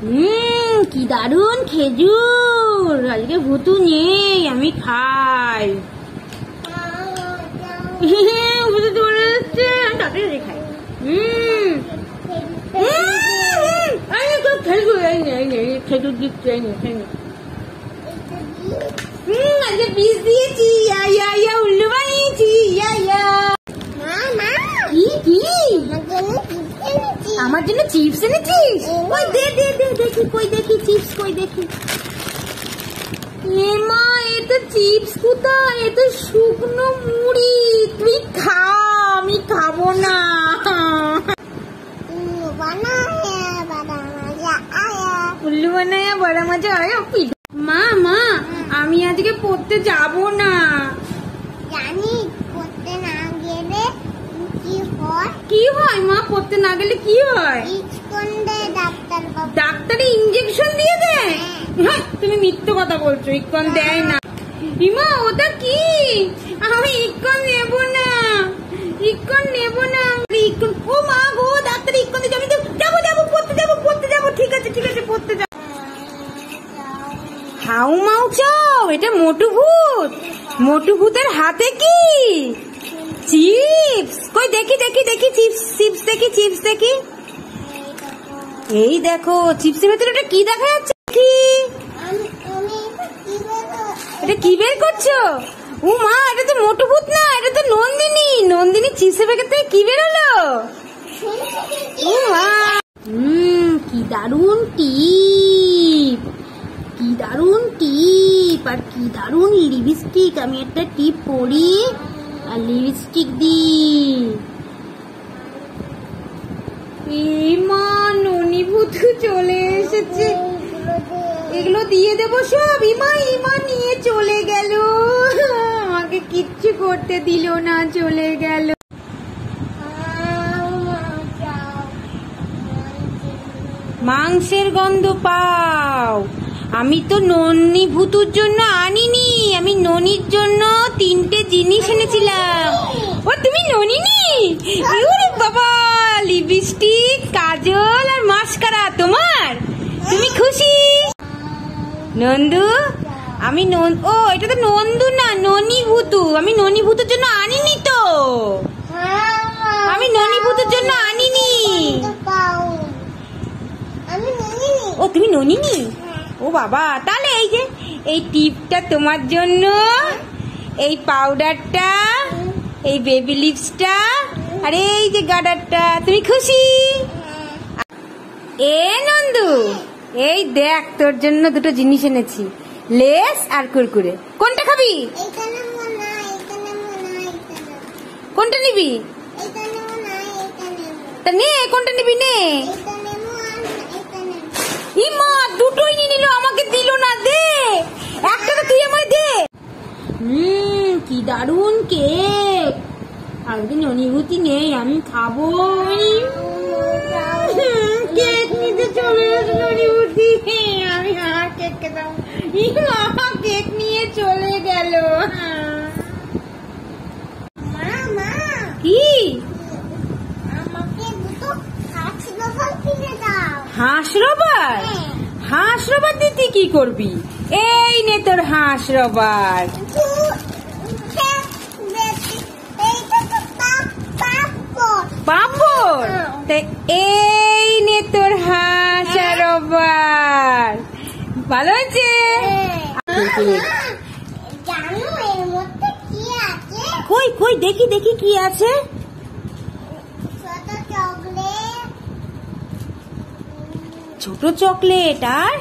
কি দারুন খেজুর। আজকে ভুতু নেই, আমি খাই। ভুতু চলে এসছে, তাড়াতাড়ি খাই। খেজুর খেজুর দিচ্ছে, আজকে বীজ দিয়েছি, উল্লু বানিয়েছি। আমার জন্য চিপস এনেছিস? ওই দে দে দে, দেখি কই, দেখি চিপস কই, দেখি। মা, এ তো চিপস কোথায়? এ তো শুকনো মুড়ি। তুই খা, আমি খাবো না। উল্লু বানায়া বড়া মজা আয়া। মা মা, আমি আজকে পড়তে যাব না। জানি পড়তে না গেলে কি হয়? কি হয় মা? পড়তে না গেলে কি হয়? ডাক্তারে ইঞ্জেকশন দিয়ে দেয়? হ্যাঁ, তুমি মিথ্যে কথা বলছো। ইকন দেয় না। ইমা, ওটা কি? আমি ইকন নেব না, ইকন নেব না। ও মা গো, ডাক্তারে ইকন দিয়ে আমি যাবো, পড়তে যাবো। ঠিক আছে পড়তে যাবো। হাউ মাউ চাও, এটা মোটু ভূত। মোটু ভূতের হাতে কি? চিপস। কই দেখি চিপস দেখি। এই দেখো, চিপসের ভেতরে এটা কি দেখা যাচ্ছে? কি এটা কি বের করছো? ও মা, এটা তো মোটু ভূত না, এটা তো নন্দিনী। চিপসের প্যাকেট থেকে কি বের হলো? ও মা, কি দারুন টিপ, আর কি দারুন লিপস্টিক। আমি একটা টিপ পরি আর লিপস্টিক দিই। মা, ননি ভূত চলে এসেছে। এগুলো দিয়ে দেবো সব। ইমা নিয়ে চলে গেল, আমাকে কিচ্ছু করতে দিল না, চলে গেল। মাংসের গন্ধ পাও। আমি তো ননি ভূতুর জন্য আনিনি, আমি ননির জন্য 3টে জিনিস এনেছিলাম। ও, তুমি ননিনি? বাবা, লিপস্টিক, কাজল আর মাস্কারা তোমার। তুমি খুশি? নন্দু, আমি ও, এটা তো নন্দু না, ননি ভূতু। আমি ননি ভূতুর জন্য আনিনি তো, আমি ননি ভূতুর জন্য আনিনি। ও, তুমি ননিনি? ও বাবা, তাহলে এই যে এই টিপটা তোমার জন্য, এই পাউডারটা, এই বেবি লিপসটা, আর এই যে গার্ডারটা। তুমি খুশি? এ নন্দু, এই দেখ, তোর জন্য 2টো জিনিস এনেছি, লেস আর কুরকুরে। কোনটা খাবি? কোনটা নিবি? তা নে, কোনটা নিবি নে। ইমা, 2টোই নিয়ে নিল, আমাকে দিল না। দে একটা, তো তুই আমায় দে। কি দারুন কেক। আজকে ননিভূতি নেই, আমি খাবো। কেক নিতে চলে এসে ননিভূতি, আমি কেক খেতাম। ইমা, কেক নিয়ে চলে গেল। কি? হাঁস রবার? হাঁস রবার দিতে কি করবি? এই নে তোর হাঁস রবার। পাপড়? এই নে তোর হাঁস রবার। ভালো হয়েছে? কই দেখি কি আছে। ছোট চকলেট আর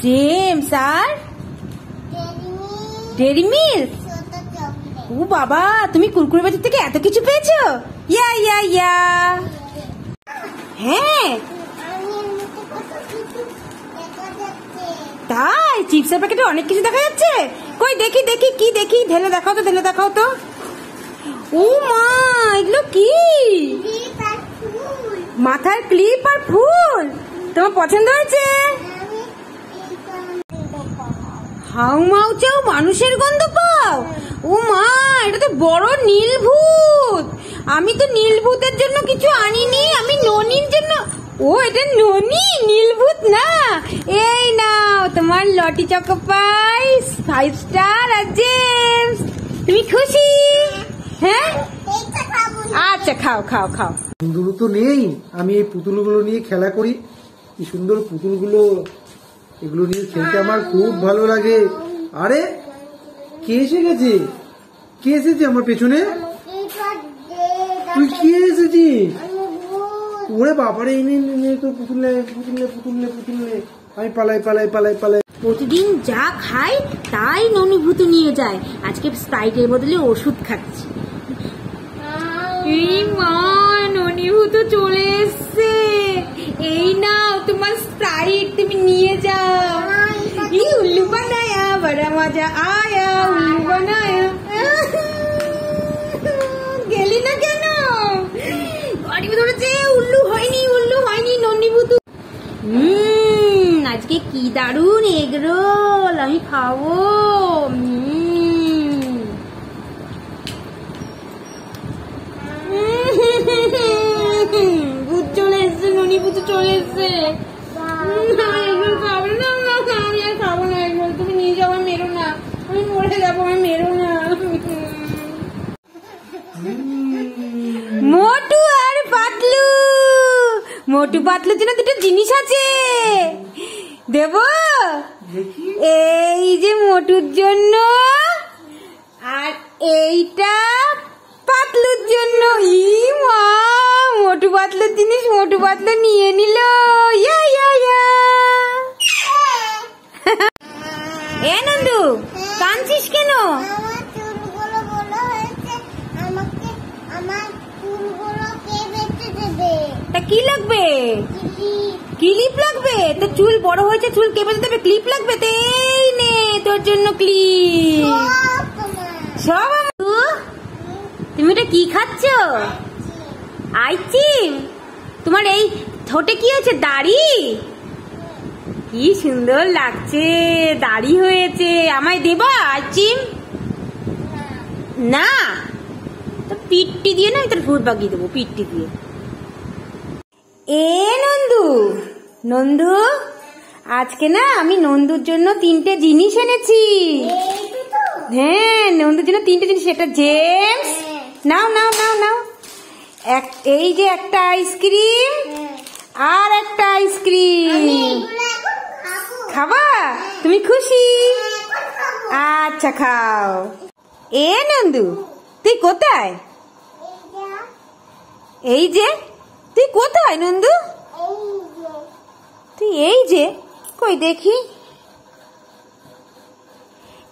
জেমস আর ডেরি মিল্ক। ও বাবা, তুমি কুরকুরে বাজার থেকে এত কিছু পেয়েছো? ইয়া। হ্যাঁ তাই, চিপসের প্যাকেটে অনেক কিছু দেখা যাচ্ছে। কই দেখি কি দেখি, ঢেলে দেখাও তো। ও মা, এগুলো কি? মাথার ক্লিপ আর ফুল। তোমার পছন্দ হয়েছে? হাউ মাউ চাও, মানুষের গন্ধ পাও। ও মা, এটা তো বড় নীল ভূত। আমি তো নীল ভূতের জন্য কিছু আনিনি, আমি ননির জন্য। ও এটা ননি, নীলভূত না। এই নাও তোমার লটি চকোপাই 5 স্টার আর জেমস। তুমি খুশি? হ্যাঁ আচ্ছা খাও খাও খাও। পুতুল তো নেই, আমি এই পুতুলগুলো নিয়ে খেলা করি। কি সুন্দর পুতুলগুলো, এগুলো নিয়ে খেলতে আমার খুব ভালো লাগে। আরে কে এসে গেছে? কে এসেছে আমার পেছনে? তুই কে এসেছিস? ওরে বাবারে, এনে তো পুতুলে পুতুলে পুতুলে পুতুলে। আমি পালাই পালাই পালাই পালাই। প্রতিদিন যা খাই তাই ননিভূত নিয়ে যায়। আজকে স্প্রাইটের বদলে ওষুধ খাচ্ছি। এই মা, ননিভূত চলে এসছে। এই নাও তোমার স্প্রাইট, তুমি নিয়ে যাও। এই উল্লু বানায়া বড় মজা আয়া, উল্লু বানায়া। গেলি না কেন? গাড়ি ধরেছে। উল্লু হয়নি, উল্লু হয়নি, ননিভূত। আজকে কি দারুন এগরোল, আমি খাবো। ভূত চলে এসছে, ননিভূত চলে এসছে। এগরোল খাবো না, আমি আর খাবো না এগরোল। তুমি নিয়ে যাও, আমি মেরো না, আমি মরে যাবো, আমি মেরো না। মোটু আর পাতলু, মোটু পাতলুর জন্য দুটো জিনিস আছে, দেব। এই যে মোটুর জন্য, আর এইটা পাতলুর জন্য। ই মা, মোটু পাতলুর জিনিস মোটু পাতলু নিয়ে নিল। ইয়া ইয়া ইয়া। এ নন্দু, কাঁদছিস কেন? তা কি লাগবে? ক্লিপ লাগবে? তো চুল বড় হয়েছে, চুল কে বেঁধে দেবে? ক্লিপ লাগবে? তো এই নে তোর জন্য ক্লিপ। সব তুমি এটা কি খাচ্ছ? আইসক্রিম? তোমার এই ঠোঁটে কি হয়েছে? দাড়ি? কি সুন্দর লাগছে, দাড়ি হয়েছে। আমায় দেবা আইসক্রিম? না, তো পিঠটি দিয়ে না, আমি তোর ভূত বাগিয়ে দেবো পিঠটি দিয়ে। এ নন্দু, নন্দু, আজকে না আমি নন্দুর জন্য 3টে জিনিস এনেছি। হ্যাঁ, নন্দুর জন্য 3টে জিনিস। এটা জেমস, নাও নাও নাও নাও। এই যে একটা আইসক্রিম আর একটা আইসক্রিম। খাবা? তুমি খুশি? আচ্ছা খাও। এ নন্দু, তুই কোথায়? এই যে, তুই কোথায় নন্দু? তুই এই যে, কই দেখি।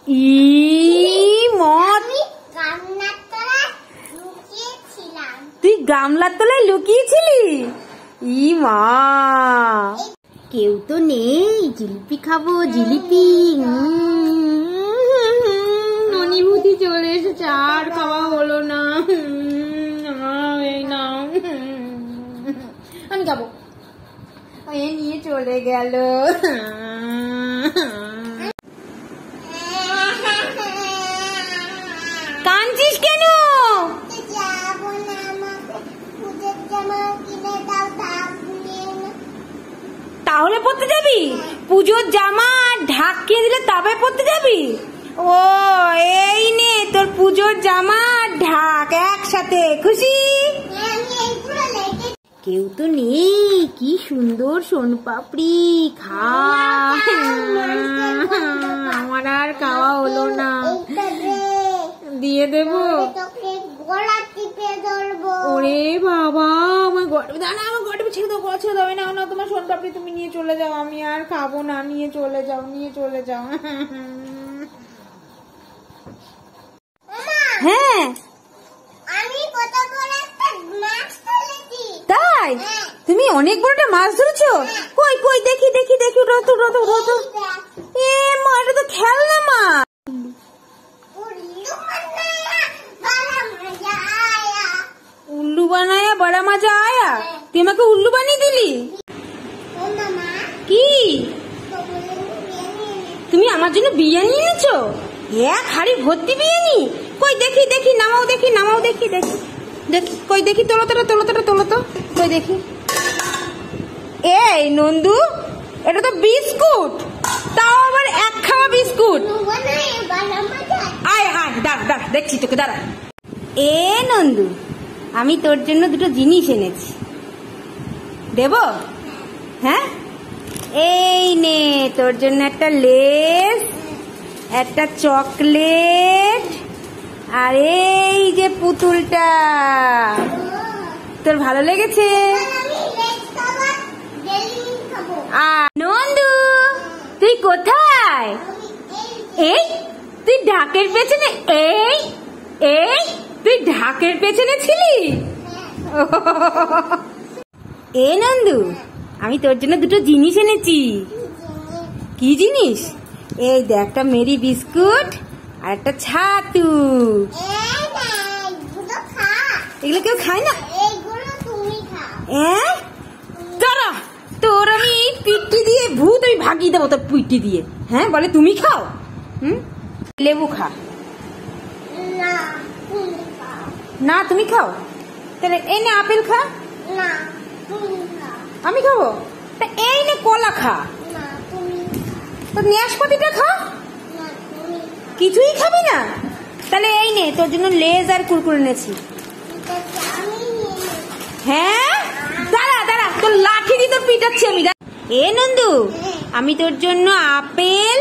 ই মত, তুই গামলার তলায় লুকিয়েছিলি? ই মা, কেউ তো নেই, জিলিপি খাবো, জিলিপি। ননিভূতি চলে এসেছে, আর খাওয়া হলো না। এই নাও, আমি খাবো। এ নিয়ে চলে গেল। কাঁদছিস কেন? তাহলে পড়তে যাবি? পুজোর জামা ঢাক কিনে দিলে তবে পড়তে যাবি? ও এই নে তোর পুজোর জামা ঢাক একসাথে। খুশি? কেউ তো নেই, কি সুন্দর সোনপাপড়ি। খা। আমার আর খাওয়া হলো না। দিয়ে দেবো? ওরে বাবা, আমার গড়ে দাঁড়া, আমার গড়ে ছেড়ে দাও, ছেড়ে দাও না। না, তোমার সোনপাপড়ি তুমি নিয়ে চলে যাও, আমি আর খাবো না। নিয়ে চলে যাও, নিয়ে চলে যাও। হ্যাঁ, তাই? তুমি অনেক বড় একটা মাছ ধরেছো? কই কই দেখি দেখি দেখি। রত রত রত। এ মা, এটা তো খেলনা মাছ। উল্লু বানায়া বড়া মজা আয়া? তুই আমাকে উল্লু বানিয়ে দিলি? কি তুমি আমার জন্য বিরিয়ানি এনেছো? এক হাড়ি ভর্তি বিরিয়ানি? কই দেখি দেখি, নামাও দেখি, নামাও দেখি দেখি দেখি। কই দেখি, তোলো তোলো তোলো তোলো তোলো তো, কই দেখি। এই নন্দু, এটা তো বিস্কুট, তাও আবার এক খাওয়া বিস্কুট। আয় আয়, দাঁড়া দাঁড়া, দেখছি তোকে, দাঁড়া। এ নন্দু, আমি তোর জন্য দুটো জিনিস এনেছি, দেব? হ্যাঁ, এই নে তোর জন্য একটা লেস, একটা চকলেট, আর এই যে পুতুলটা। তোর ভালো লেগেছে? নন্দু, তুই কোথায়? এই তুই ঢাকের পেছনে, এই এই তুই ঢাকের পেছনে ছিলি? এ নন্দু, আমি তোর জন্য দুটো জিনিস এনেছি। কি জিনিস? এই দেখ, একটা মেরি বিস্কুট আর একটা ছাতু। এগুলো কেউ খায় না। দাঁড়া, তোর আমি পিটি দিয়ে ভূত আমি ভাগিয়ে দেবো তোর পিটি দিয়ে। হ্যাঁ, বলে তুমি খাও। লেবু খা। না, তুমি খাও। তাহলে এই নে আপেল খা। আমি খাবো। তা এই নে কলা খা। তো নাশপাতিটা খা। কিছুই খাবি না? তাহলে এই নে তোর জন্য লেজ আর কুরকুরে এনেছি। হ্যাঁ, দাঁড়া দাঁড়া, তোর লাঠি দিয়ে তোর পিটাচ্ছি আমি। এ নন্দু, আমি তোর জন্য আপেল,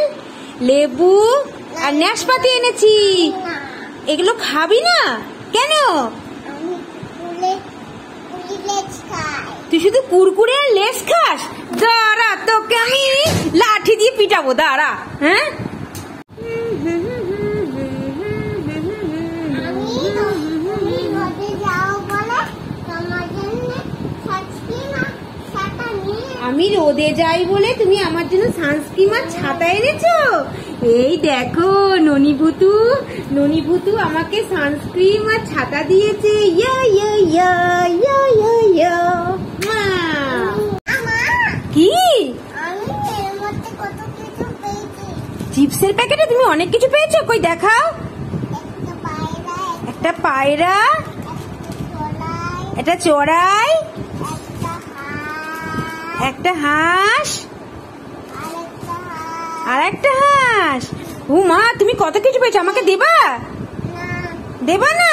লেবু আর নাশপাতি এনেছি। এগুলো খাবি না কেন? তুই শুধু কুরকুরে আর লেস খাস? দাঁড়া, তোকে আমি লাঠি দিয়ে পিটাবো, দাঁড়া। হ্যাঁ, আমি রোদে যাই বলে তুমি আমার জন্য সানস্ক্রিন আর ছাতা এনেছো? এই দেখো, ননিভূতু, ননিভূতু আমাকে সানস্ক্রিন আর ছাতা দিয়েছে। ইয়া ইয়া ইয়া ইয়া ইয়া ইয়া। কি? চিপসের প্যাকেটে তুমি অনেক কিছু পেয়েছো? কই দেখাও। একটা পায়রা, একটা চড়াই, একটা হাঁস আর একটা হাঁস। ও মা, তুমি কত কিছু পেয়েছো, আমাকে দেবা? দেবা না?